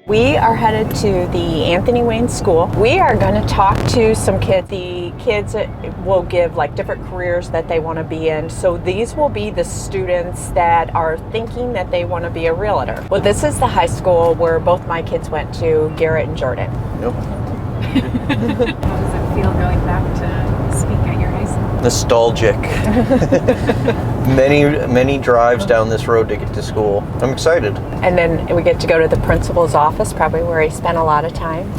We are headed to the Anthony Wayne School. We are going to talk to some kids. The kids will give like different careers that they want to be in. So these will be the students that are thinking that they want to be a realtor. Well, this is the high school where both my kids went to, Garrett and Jordan. Yep. How does it feel going back to speak at your high school? Nostalgic. Many drives down this road to get to school. I'm excited. And then we get to go to the principal's office, probably where he spent a lot of time.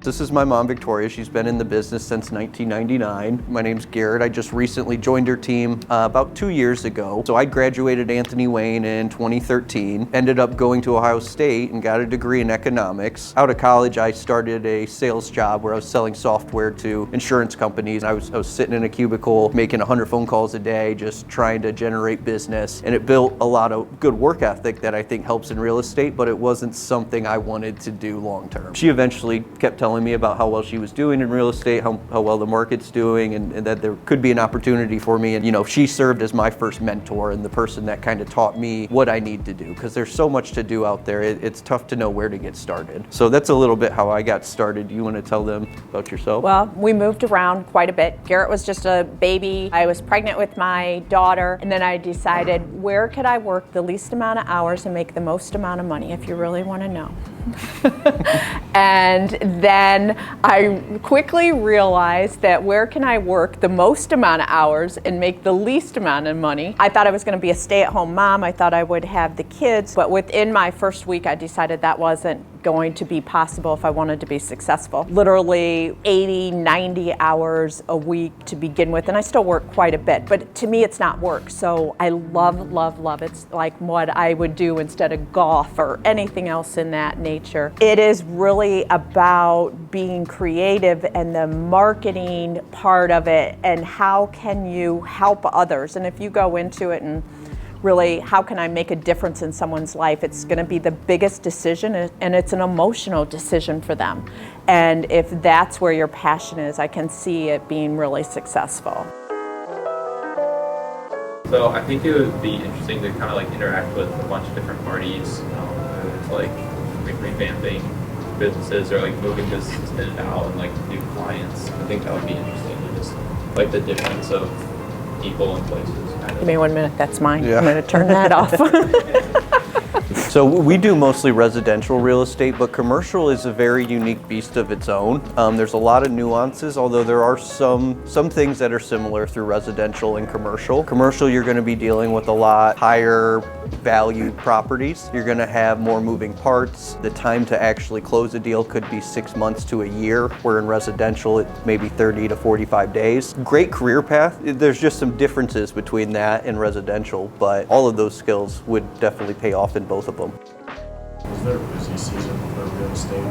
This is my mom, Victoria. She's been in the business since 1999. My name's Garrett. I just recently joined her team about 2 years ago. So I graduated Anthony Wayne in 2013, ended up going to Ohio State and got a degree in economics. Out of college, I started a sales job where I was selling software to insurance companies. I was sitting in a cubicle making 100 phone calls a day, just trying to generate business. And it built a lot of good work ethic that I think helps in real estate, but it wasn't something I wanted to do long term. She eventually kept telling me about how well she was doing in real estate, how well the market's doing, and that there could be an opportunity for me. And you know, she served as my first mentor and the person that kind of taught me what I need to do, because there's so much to do out there. It's tough to know where to get started. So that's a little bit how I got started. Do you want to tell them about yourself? Well, we moved around quite a bit. Garrett was just a baby. I was pregnant with my daughter, and then I decided, where could I work the least amount of hours and make the most amount of money, if you really want to know. And then I quickly realized that where can I work the most amount of hours and make the least amount of money. I thought I was going to be a stay-at-home mom. I thought I would have the kids, but within my first week I decided that wasn't going to be possible if I wanted to be successful. Literally 80, 90 hours a week to begin with, and I still work quite a bit, but to me it's not work. So I love it. It's like what I would do instead of golf or anything else in that nature. It is really about being creative and the marketing part of it, and how can you help others. And if you go into it and really, how can I make a difference in someone's life? It's going to be the biggest decision, and it's an emotional decision for them. And if that's where your passion is, I can see it being really successful. So I think it would be interesting to kind of like interact with a bunch of different parties, whether it's like revamping businesses or like moving businesses in and out and like new clients. I think that would be interesting, and just like the difference of people and places. Give me 1 minute, that's mine. Yeah. I'm going to turn that off. So we do mostly residential real estate, but commercial is a very unique beast of its own. There's a lot of nuances, although there are some things that are similar through residential and commercial. Commercial, you're going to be dealing with a lot higher value properties. You're going to have more moving parts. The time to actually close a deal could be 6 months to a year, where in residential it may be 30 to 45 days. Great career path. There's just some differences between that and residential, but all of those skills would definitely pay off in both of them. Is there a busy season for real estate?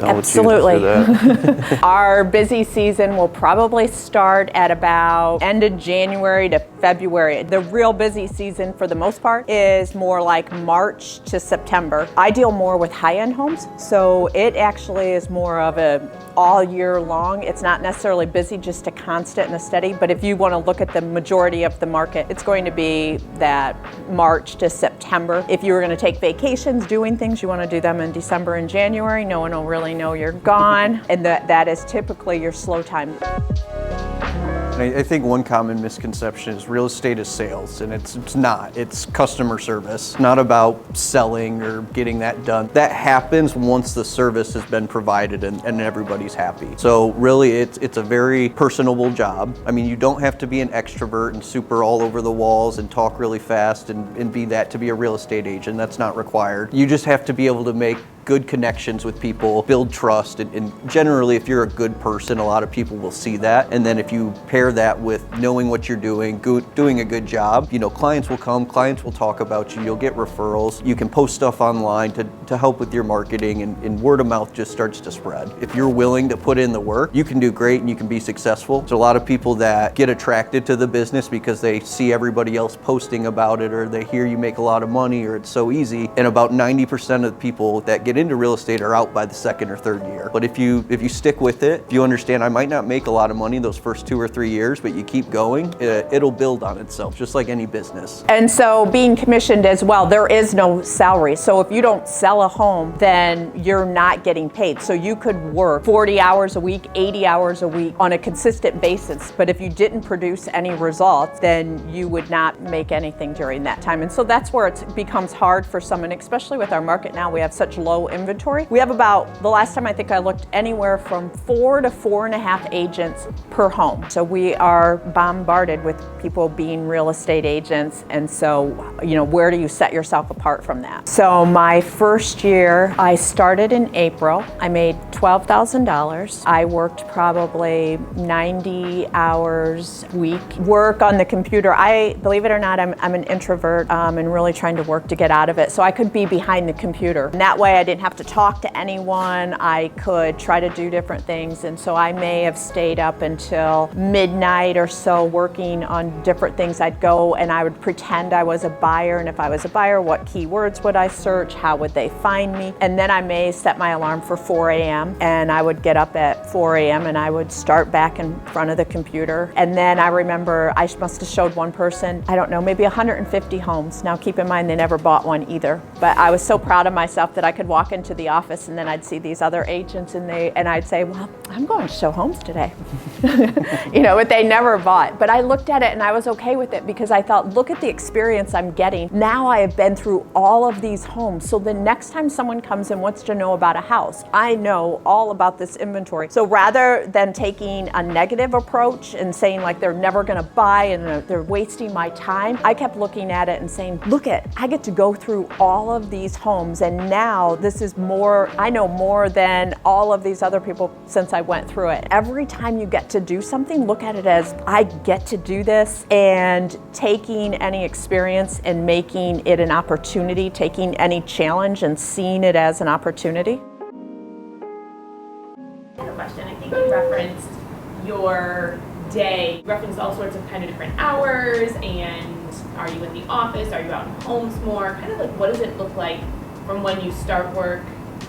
Absolutely. Our busy season will probably start at about end of January to February. The real busy season for the most part is more like March to September. I deal more with high-end homes, so it actually is more of a all year long. It's not necessarily busy, just a constant and a steady, but if you want to look at the majority of the market, it's going to be that March to September. If you were going to take vacations, doing things, you want to do them in December and January. No one will really know you're gone, and that is typically your slow time. I think one common misconception is real estate is sales, and it's not. It's customer service. Not about selling or getting that done. That happens once the service has been provided and everybody's happy. So really it's a very personable job. I mean, you don't have to be an extrovert and super all over the walls and talk really fast and be that to be a real estate agent. That's not required. You just have to be able to make good connections with people, build trust, and generally if you're a good person, a lot of people will see that. And then if you pair that with knowing what you're doing, doing a good job, you know, clients will come, clients will talk about you, you'll get referrals, you can post stuff online to help with your marketing, and word of mouth just starts to spread. If you're willing to put in the work, you can do great and you can be successful. There's a lot of people that get attracted to the business because they see everybody else posting about it, or they hear you make a lot of money, or it's so easy. And about 90% of the people that get into real estate are out by the second or third year. But if you stick with it, if you understand I might not make a lot of money those first 2 or 3 years, but you keep going, it'll build on itself, just like any business. And so being commissioned as well, there is no salary. So if you don't sell a home, then you're not getting paid. So you could work 40 hours a week, 80 hours a week on a consistent basis. But if you didn't produce any results, then you would not make anything during that time. And so that's where it becomes hard for someone, especially with our market now. We have such low inventory. We have about, the last time I think I looked, anywhere from 4 to 4.5 agents per home. So we are bombarded with people being real estate agents. And so, you know, where do you set yourself apart from that? So my first year, I started in April. I made $12,000. I worked probably 90 hours a week. Work on the computer. Believe it or not, I'm an introvert and really trying to work to get out of it. So I could be behind the computer. And that way I didn't have to talk to anyone. I could try to do different things. And so I may have stayed up until midnight or so working on different things. I'd go and I would pretend I was a buyer. And if I was a buyer, what keywords would I search? How would they find me? And then I may set my alarm for 4 a.m. and I would get up at 4 a.m. and I would start back in front of the computer. And then I remember I must have showed one person, I don't know, maybe 150 homes. Now keep in mind they never bought one either. But I was so proud of myself that I could walk into the office and then I'd see these other agents and I'd say, well, I'm going to show homes today. You know, but they never bought. But I looked at it and I was okay with it because I thought, look at the experience I'm getting. Now I have been through all of these homes. So the next time someone comes and wants to know about a house, I know all about this inventory. So rather than taking a negative approach and saying like they're never going to buy and they're wasting my time, I kept looking at it and saying, look I get to go through all of these homes and now this is more, I know more than all of these other people since I went through it. Every time you get to do something, look at it as I get to do this, and taking any experience and making it an opportunity, taking any challenge and seeing it as an opportunity. I have a question. I think you referenced your day. You referenced all sorts of kind of different hours, and are you in the office? Are you out in homes more? Kind of like, what does it look like from when you start work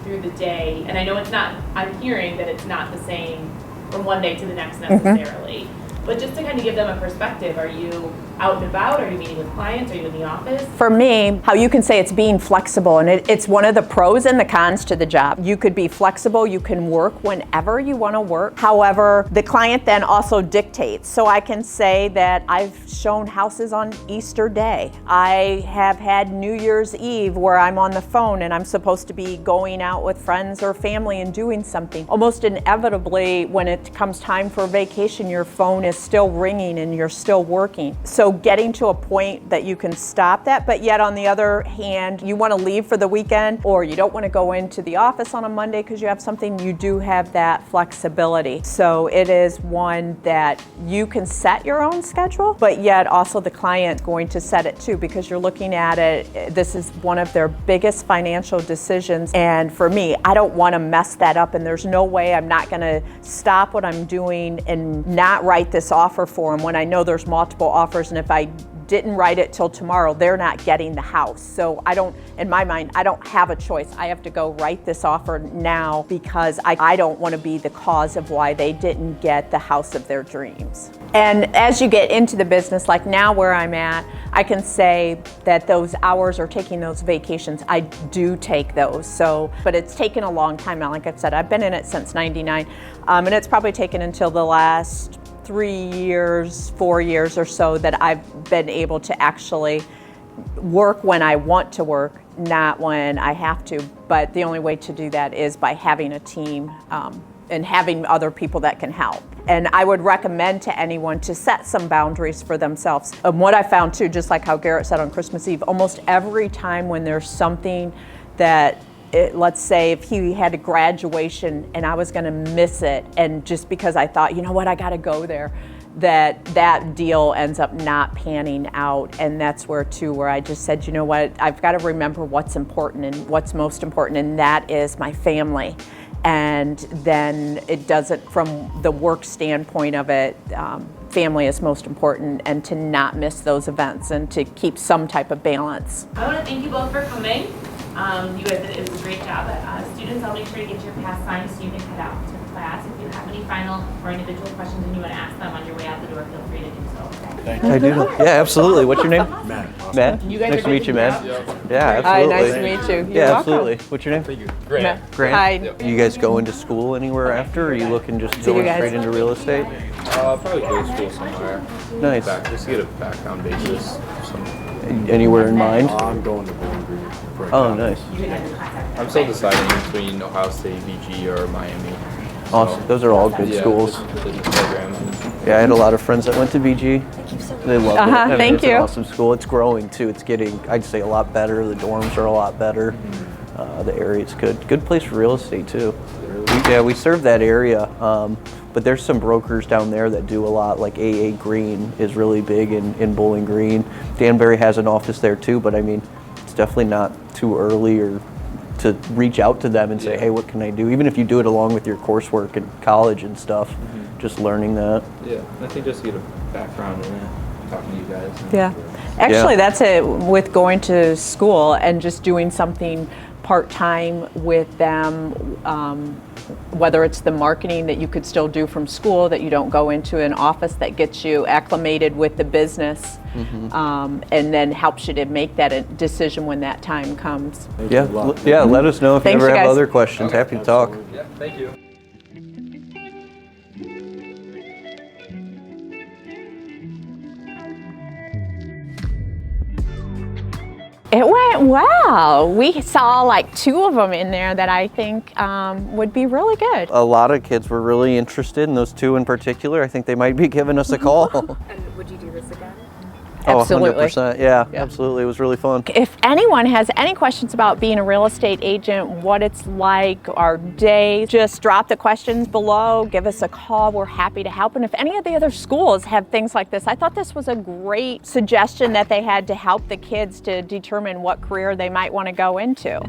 through the day? And I know it's not, I'm hearing that it's not the same from one day to the next necessarily. But just to kind of give them a perspective, are you out and about? Are you meeting with clients? Are you in the office? For me, how you can say it's being flexible, and it's one of the pros and the cons to the job. You could be flexible, you can work whenever you want to work. However, the client then also dictates. So I can say that I've shown houses on Easter Day. I have had New Year's Eve where I'm on the phone and I'm supposed to be going out with friends or family and doing something. Almost inevitably, when it comes time for vacation, your phone is still ringing and you're still working. So getting to a point that you can stop that, but yet on the other hand, you want to leave for the weekend or you don't want to go into the office on a Monday because you have something, you do have that flexibility. So it is one that you can set your own schedule, but yet also the client going to set it too, because you're looking at it, this is one of their biggest financial decisions. And for me, I don't want to mess that up, and there's no way I'm not going to stop what I'm doing and not write this offer for them when I know there's multiple offers, and if I didn't write it till tomorrow, they're not getting the house. So I don't, in my mind, I don't have a choice. I have to go write this offer now because I don't want to be the cause of why they didn't get the house of their dreams. And as you get into the business, like now where I'm at, I can say that those hours or taking those vacations, I do take those. So, but it's taken a long time now. Like I said, I've been in it since '99, and it's probably taken until the last 3 years, 4 years or so that I've been able to actually work when I want to work, not when I have to. But the only way to do that is by having a team and having other people that can help. And I would recommend to anyone to set some boundaries for themselves. What I found too, just like how Garrett said on Christmas Eve, almost every time when there's something that let's say if he had a graduation and I was going to miss it, and just because I thought, you know what, I got to go there, that deal ends up not panning out. And that's where I just said, you know what, I've got to remember what's important and what's most important, and that is my family. And then it doesn't, from the work standpoint of it, family is most important, and to not miss those events and to keep some type of balance. I want to thank you both for coming. You guys did a great job. Students, I'll make sure to get your pass signed so you can head out to class. If you have any final or individual questions and you want to ask them on your way out the door, feel free to do so. Thank you. I do. Yeah, absolutely. What's your name? Matt. Matt? You guys Nice are to meet good you, to man. meet Yeah, Hi, absolutely. nice to meet you. You're Yeah, welcome. absolutely. What's your name? Grant. Grant. Hi. You guys going to school anywhere after, or are you looking just going guys. straight into real estate? Probably go to school somewhere. Nice. Just to get a background basis. Anywhere in mind? I'm going to Bowling Green. right Oh, now. nice. I'm still deciding between Ohio State, VG, or Miami. Awesome. Those are all good Yeah, schools. the program. Yeah, I had a lot of friends that went to BG. They loved it. I mean, thank it's you. an awesome school. It's growing too. It's getting, I'd say, a lot better. The dorms are a lot better. The area's good. Good place for real estate too. We serve that area, but there's some brokers down there that do a lot. Like AA Green is really big in Bowling Green. Danberry has an office there too, but I mean, it's definitely not too early or to reach out to them and say, hey, what can I do? Even if you do it along with your coursework in college and stuff, just learning that. Yeah, I think just to get a background in it, talking to you guys. Yeah. Actually, that's it with going to school and just doing something part-time with them, whether it's the marketing that you could still do from school, that you don't go into an office, that gets you acclimated with the business, and then helps you to make that decision when that time comes. Thank you a lot. Yeah, let us know if Thanks, you ever you have guys. other questions. Happy to talk. Yeah, thank you. It went well. We saw like 2 of them in there that I think would be really good. A lot of kids were really interested in those 2 in particular. I think they might be giving us a call. And would you do this again? Oh, Absolutely. 100%. Yeah, absolutely. It was really fun. If anyone has any questions about being a real estate agent, what it's like, our day, just drop the questions below, give us a call. We're happy to help. And if any of the other schools have things like this, I thought this was a great suggestion that they had to help the kids to determine what career they might want to go into.